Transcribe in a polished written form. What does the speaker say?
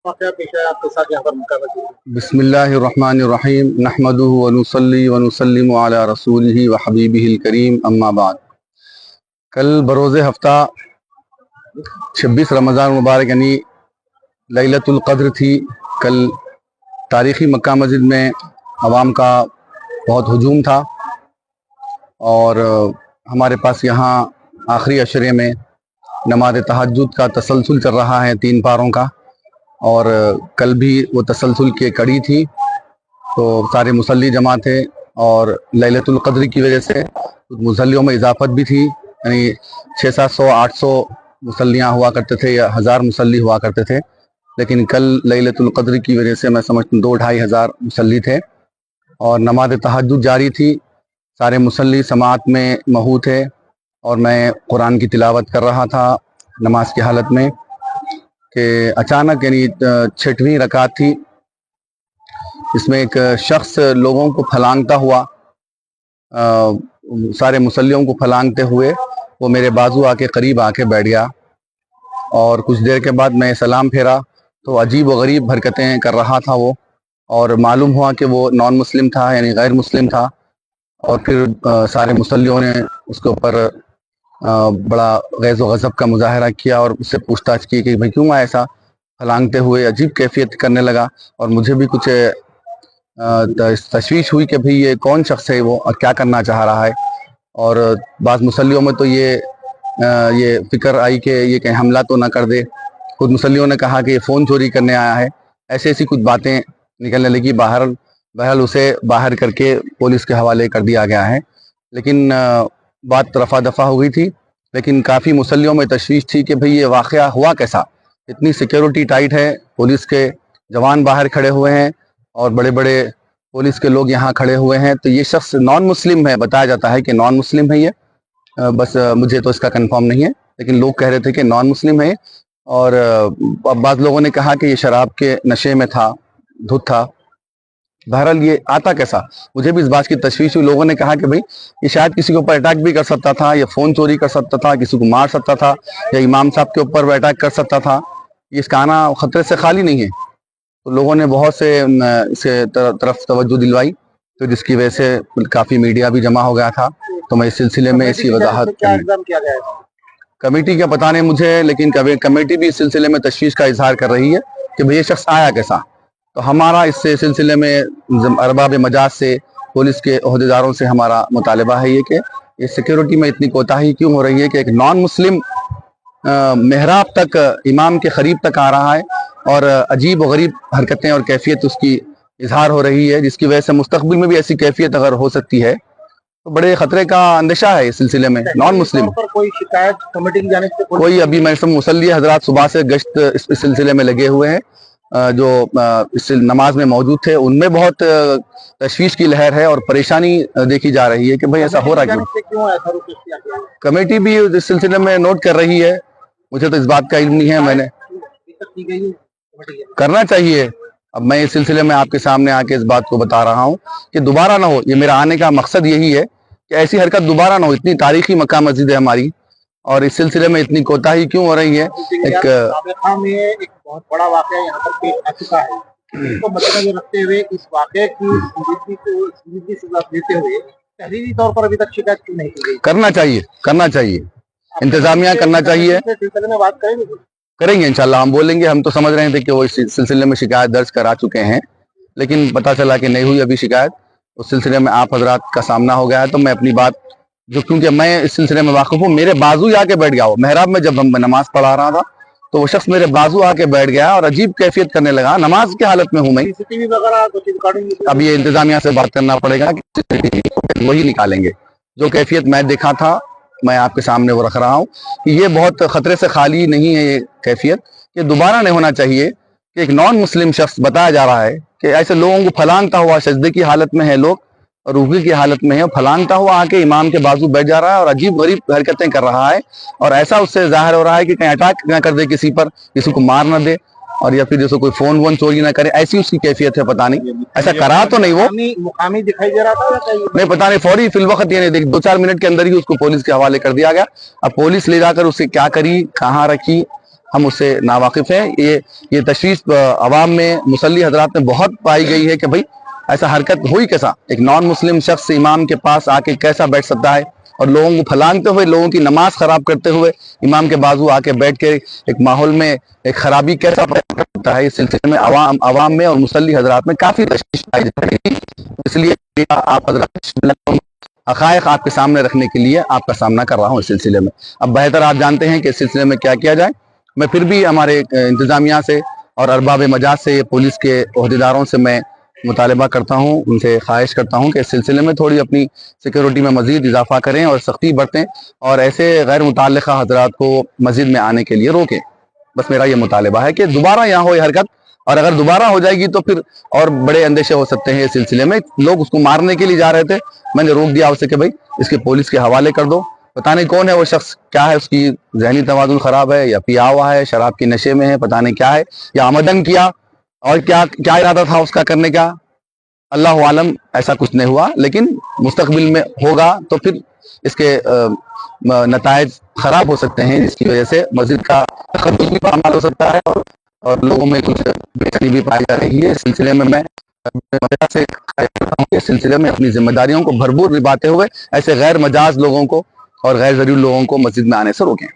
वाक़या पेश आया आपके साथ यहाँ पर मक्का मस्जिद में? बिस्मिल्लाहिर्रहमानिर्रहीम नहमदुहु व नुसल्ली व नुसल्लिमु अला रसूलिही व हबीबिहिल करीम अम्मा बाद। कल बरोज़ हफ्ता 26 रमज़ान मुबारक यानी लैलतुल क़द्र थी। कल तारीख़ी मक्का मस्जिद में अवाम का बहुत हुजूम था और हमारे पास यहाँ आखिरी अशरे में नमाज तहज्जुद का तसलसल चल रहा है 3 पारों का, और कल भी वो तसलसल की कड़ी थी। तो सारे मुसल्ली जमा थे और लैलतुल क़द्र की वजह से मुसल्लियों में इजाफत भी थी, यानी 600-700-800 मुसल्लियाँ हुआ करते थे या 1000 मुसल्ली हुआ करते थे। लेकिन कल लैलतुल क़द्र की वजह से मैं समझता हूँ 2-2.5 हज़ार मुसल्ली थे और नमाज तहज्जुद जारी थी। सारे मुसल्ली समात में महू थे और मैं कुरान की तिलावत कर रहा था नमाज की हालत में कि अचानक यानी 6वीं रकात थी, इसमें एक शख्स लोगों को फलांगता हुआ सारे मुसल्लियों को फलांगते हुए वो मेरे बाजू आके करीब आके बैठ गया और कुछ देर के बाद मैं सलाम फेरा तो अजीब व गरीब हरकतें कर रहा था वो, और मालूम हुआ कि वो नॉन मुस्लिम था यानी गैर मुस्लिम था। और फिर सारे मुसल्लियों ने उसके ऊपर बड़ा गैज़ व गज़ब का मुजाहरा किया और उससे पूछताछ की कि भाई क्यों ऐसा फलांगते हुए अजीब कैफियत करने लगा। और मुझे भी कुछ तशवीश हुई कि भाई ये कौन शख्स है वो और क्या करना चाह रहा है। और बाज़ मुसल्लियों में तो ये फ़िक्र आई कि ये कहीं हमला तो ना कर दे। खुद मुसल्लियों ने कहा कि ये फ़ोन चोरी करने आया है, ऐसी कुछ बातें निकलने लगी। बहरहाल उसे बाहर करके पुलिस के हवाले कर दिया गया है। लेकिन बात रफा दफा हो गई थी, लेकिन काफ़ी मुसल्लियों में तशवीश थी कि भाई ये वाक़या हुआ कैसा। इतनी सिक्योरिटी टाइट है, पुलिस के जवान बाहर खड़े हुए हैं और बड़े बड़े पुलिस के लोग यहाँ खड़े हुए हैं। तो ये शख्स नॉन मुस्लिम है, बताया जाता है कि नॉन मुस्लिम है ये, बस मुझे तो इसका कंफर्म नहीं है, लेकिन लोग कह रहे थे कि नॉन मुस्लिम है। और बाद लोगों ने कहा कि ये शराब के नशे में था, धुत था। बहरहाल ये आता कैसा, मुझे भी इस बात की तशवीश हुई। लोगों ने कहा कि भाई ये शायद किसी के ऊपर अटैक भी कर सकता था, या फ़ोन चोरी कर सकता था, किसी को मार सकता था, या इमाम साहब के ऊपर वो अटैक कर सकता था। इसका आना ख़तरे से खाली नहीं है। तो लोगों ने बहुत से इसे तरफ तवज्जो दिलवाई, तो जिसकी वजह से काफ़ी मीडिया भी जमा हो गया था। तो मैं इस सिलसिले में इसकी वजाहत कमेटी का पता नहीं मुझे, लेकिन कमेटी भी इस सिलसिले में तशवीश का इजहार कर रही है कि भाई ये शख्स आया कैसा। तो हमारा इस सिलसिले में अरबाब मजाज से, पुलिस के ओहदेदारों से हमारा मुतालबा है ये कि ये सिक्योरिटी में इतनी कोताही क्यों हो रही है कि एक नॉन मुस्लिम मेहराब तक, इमाम के करीब तक आ रहा है और अजीब व गरीब हरकतें और कैफियत उसकी इजहार हो रही है, जिसकी वजह से मुस्तकबिल में भी ऐसी कैफियत अगर हो सकती है तो बड़े खतरे का अंदेशा है इस सिलसिले में। नॉन मुस्लिम पर कोई शिकायत कमेटी की जानिब से कोई अभी मैं सब मुसल्ली हजरात सुबह से गश्त इस सिलसिले में लगे हुए हैं, जो इस नमाज में मौजूद थे उनमें बहुत तशवीश की लहर है और परेशानी देखी जा रही है कि भाई ऐसा हो रहा क्यों। कमेटी भी इस सिलसिले में नोट कर रही है, मुझे तो इस बात का इल्म नहीं है। मैंने करना चाहिए। अब मैं इस सिलसिले में आपके सामने आके इस बात को बता रहा हूँ कि दोबारा ना हो। ये मेरा आने का मकसद यही है कि ऐसी हरकत दोबारा ना हो। इतनी तारीखी मक्का मस्जिद है हमारी और इस सिलसिले में इतनी कोताही क्यों हो रही है। एक बहुत बड़ा वाक़या यहाँ पर पेश आ चुका है, तो मद्देनजर रखते हुए इस वाक़े की संजीदगी से लेते हुए तहरीरी तौर पर अभी तक शिकायत क्यों नहीं की गई? करना चाहिए इंतजामिया करना चाहिए। सिलसिले में बात करेंगे इंशाल्लाह, हम बोलेंगे। हम तो समझ रहे थे कि वो इस सिलसिले में शिकायत दर्ज करा चुके हैं, लेकिन पता चला कि नहीं हुई अभी शिकायत। उस सिलसिले में आप हजरात का सामना हो गया है, तो मैं अपनी बात जो, क्योंकि मैं इस सिलसिले में वाकिफ हूँ, मेरे बाजू आके बैठ गया वो मेहराब में। जब हम नमाज पढ़ा रहा था तो वो शख्स मेरे बाजू आके बैठ गया और अजीब कैफियत करने लगा। नमाज की हालत में हूँ मैं। अब ये इंतजामिया से बात करना पड़ेगा कि वही निकालेंगे। जो कैफियत मैं देखा था मैं आपके सामने वो रख रहा हूँ कि ये बहुत खतरे से खाली नहीं है। ये कैफियत ये दोबारा नहीं होना चाहिए कि एक नॉन मुस्लिम शख्स बताया जा रहा है कि ऐसे लोगों को फलांगता हुआ, सजदे की हालत में है लोग और रुकू की हालत में है, फलांगता हुआ आके इमाम के बाजू बैठ जा रहा है और अजीब गरीब हरकतें कर रहा है। और ऐसा उससे जाहिर हो रहा है कि कहीं अटैक ना कर दे किसी पर, किसी को मार ना दे, और या फिर जैसे कोई फोन वोन चोरी ना करे, ऐसी उसकी कैफियत है। पता नहीं ऐसा करा तो नहीं, वो मुकामी दिखाई दे रहा था नहीं, पता नहीं। फौरी फिलवक्त ये नहीं देख 2-4 मिनट के अंदर ही उसको पुलिस के हवाले कर दिया गया। अब पुलिस ले जाकर उसे क्या करी, कहाँ रखी, ہم اس سے ناواقف ہیں. یہ تشویش عوام میں مصلی حضرات میں بہت پائی گئی ہے کہ بھئی ایسا حرکت ہوئی کیسا, ایک نان مسلم شخص امام کے پاس آ کے کیسا بیٹھ سکتا ہے, اور لوگوں کو پھلانگتے ہوئے, لوگوں کی نماز خراب کرتے ہوئے امام کے بازو آ کے بیٹھ کے ایک ماحول میں ایک خرابی کیسا پیدا کرتا ہے. اس سلسلے میں عوام میں اور مصلی حضرات میں کافی تشویش پائی جا رہی ہے. اس لیے آپ حضرات حقائق آپ کے سامنے رکھنے کے لیے آپ کا سامنا کر رہا ہوں اس سلسلے میں. اب بہتر آپ جانتے ہیں کہ اس سلسلے میں کیا کیا جائے. میں پھر بھی ہمارے انتظامیہ سے اور ارباب مجاز سے, پولیس کے عہدیداروں سے میں مطالبہ کرتا ہوں, ان سے خواہش کرتا ہوں کہ اس سلسلے میں تھوڑی اپنی سیکیورٹی میں مزید اضافہ کریں اور سختی برتیں, اور ایسے غیر متعلقہ حضرات کو مسجد میں آنے کے لیے روکیں. بس میرا یہ مطالبہ ہے کہ دوبارہ یہاں ہو یہ حرکت, اور اگر دوبارہ ہو جائے گی تو پھر اور بڑے اندیشے ہو سکتے ہیں اس سلسلے میں. لوگ اس کو مارنے کے لیے جا رہے تھے, میں نے روک دیا اسے کہ بھائی اس کے پولیس کے حوالے کر دو. پتہ نہیں کون ہے وہ شخص, کیا ہے اس کی ذہنی توازن خراب ہے, یا پیا ہوا ہے, شراب کی نشے میں ہے, پتہ نہیں کیا ہے, یا آمدن کیا, اور کیا ارادہ تھا اس کا کرنے کا, اللہ عالم. ایسا کچھ نہیں ہوا, لیکن مستقبل میں ہوگا تو پھر اس کے نتائج خراب ہو سکتے ہیں, جس کی وجہ سے مسجد کا تقدس بھی پامال ہو سکتا ہے, اور لوگوں میں کچھ بے چینی بھی پائی جا رہی ہے. اس سلسلے میں اس سلسلے میں اپنی ذمہ داریوں کو بھرپور نبھاتے ہوئے ایسے غیر مجاز لوگوں کو اور غیر ضروری لوگوں کو مسجد میں آنے سے روکیں.